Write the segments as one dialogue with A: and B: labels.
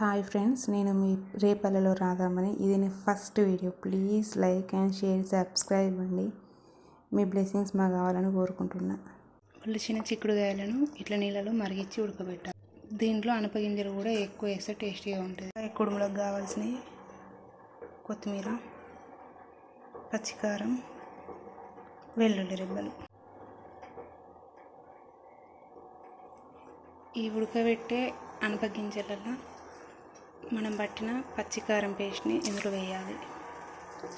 A: Hi friends, నేను మీ రేపల్లలో రాదామని. ఇది నేను first video. Please like and share, subscribe అండి. మీ బ్లెస్సింగ్స్ మాకు కావాలని కోరుకుంటున్నా.
B: ఒలిచిన చిక్కుడుకాయలను ఇట్లా నీళ్ళలో మరిగించి ఉడకబెట్టాలి. దీంట్లో అనపగింజలు కూడా ఎక్కువ వేస్తే టేస్టీగా ఉంటుంది. కుడుములకు కావాల్సినవి కొత్తిమీర, పచ్చికారం, వెల్లుల్లి రెబ్బలు. ఈ ఉడకబెట్టే అనపగింజలలో మనం పట్టిన పచ్చికారం పేస్ట్ని ఇందులో వేయాలి,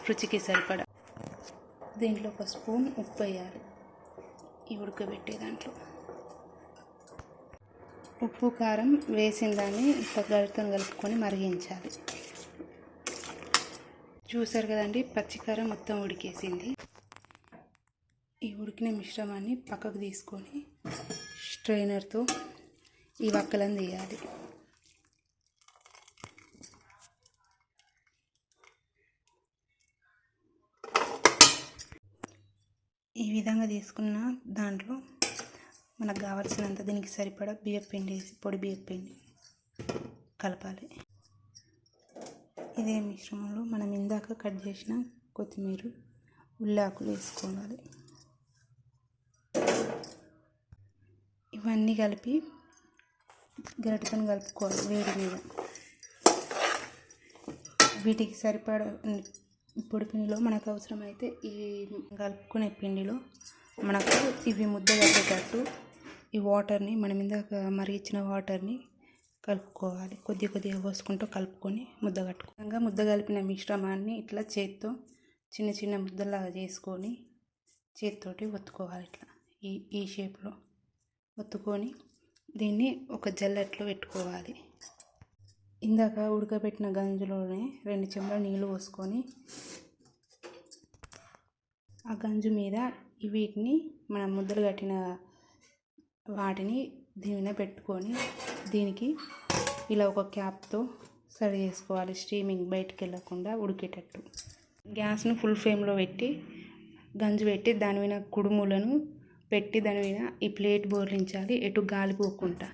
B: రుచికి సరిపడా. దీంట్లో ఒక స్పూన్ ఉప్పు వేయాలి. ఈ ఉడకబెట్టే దాంట్లో ఉప్పు కారం వేసిన దాన్ని ఇట్లా గరిటెతో కలుపుకొని మరిగించాలి. చూసారు కదండి, పచ్చికారం మొత్తం ఉడికేసింది. ఈ ఉడికిన మిశ్రమాన్ని పక్కకు తీసుకొని స్ట్రైనర్తో ఈ వక్కలను తీయాలి. ఈ విధంగా తీసుకున్న దాంట్లో మనకు కావాల్సినంత దీనికి సరిపడా బియ్యపిండి వేసి, పొడి బియ్యపిండి కలపాలి. ఇదే మిశ్రమంలో మనం ఇందాక కట్ చేసిన కొత్తిమీర, ఉల్లాకులు వేసుకోవాలి. ఇవన్నీ కలిపి గరిటెతో కలుపుకోవాలి వేడి మీద. వీటికి సరిపడా పొడి పిండిలో మనకు అవసరమైతే ఈ కలుపుకునే పిండిలో మనకు ఇవి ముద్ద కట్టేటట్టు ఈ వాటర్ని, మనం ఇందాక మరిగించిన వాటర్ని కలుపుకోవాలి. కొద్దిగా పోసుకుంటూ కలుపుకొని ముద్ద కట్టుకోగా ముద్ద కలిపిన మిశ్రమాన్ని ఇట్లా చేత్తో చిన్న చిన్న ముద్దలాగా చేసుకొని చేతితోటి ఒత్తుకోవాలి. ఇట్లా ఈ షేప్లో ఒత్తుకొని దీన్ని ఒక జల్లెట్లో పెట్టుకోవాలి. ఇందాక ఉడకబెట్టిన గంజులోనే 2 చెంచాల నీళ్ళు పోసుకొని ఆ గంజు మీద వీటిని మనం ముద్దలు కట్టిన వాటిని దీని మీద పెట్టుకొని దీనికి ఇలా ఒక క్యాప్తో సరి చేసుకోవాలి. స్టీమింగ్ బయటికి వెళ్ళకుండా ఉడికేటట్టు. గ్యాస్ను ఫుల్ ఫ్లేమ్లో పెట్టి గంజు పెట్టి దాని మీద కుడుములను పెట్టి దాని మీద ఈ ప్లేట్ బోర్లించాలి, ఎటు గాలిపోకుండా.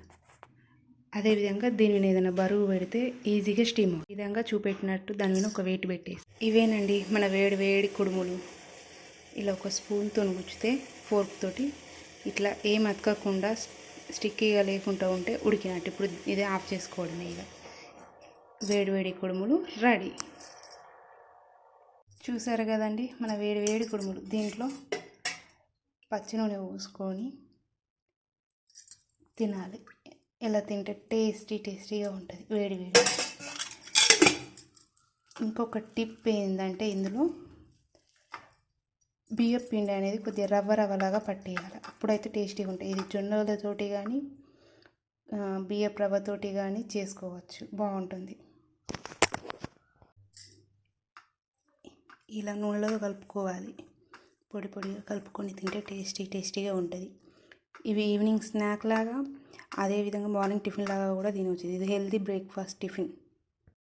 B: అదేవిధంగా దీని మీద ఏదైనా బరువు పెడితే ఈజీగా స్టీమ్ అవుతుంది. ఈ విధంగా చూపెట్టినట్టు దాని మీద ఒక వెయిట్ పెట్టేసి, ఇవేనండి మన వేడి కుడుములు. ఇలా ఒక స్పూన్తో గుచ్చితే ఫోర్క్ తోటి ఇట్లా ఏం అతకకుండా స్టిక్కీగా లేకుండా ఉంటే ఉడికినట్టు. ఇప్పుడు ఇదే ఆఫ్ చేసుకోవడమే. ఇక వేడి కుడుములు రెడీ. చూసారు కదండి మన వేడి కుడుములు. దీంట్లో పచ్చి నూనె పోసుకొని తినాలి. ఇలా తింటే టేస్టీగా ఉంటుంది వేడి. ఇంకొక టిప్ ఏంటంటే, ఇందులో బియ్యం పిండి అనేది కొద్దిగా రవ్వలాగా పట్టేయాలి. అప్పుడైతే టేస్టీగా ఉంటుంది. ఇది జొన్నలతోటి కానీ బియ్యపు రవ్వతోటి కానీ చేసుకోవచ్చు, బాగుంటుంది. ఇలా నూనెలో కలుపుకోవాలి. పొడిగా కలుపుకొని తింటే టేస్టీగా ఉంటుంది. ఇవి ఈవినింగ్ స్నాక్ లాగా, అదేవిధంగా మార్నింగ్ టిఫిన్ లాగా కూడా తినవచ్చు. ఇది హెల్తీ బ్రేక్ఫాస్ట్ టిఫిన్.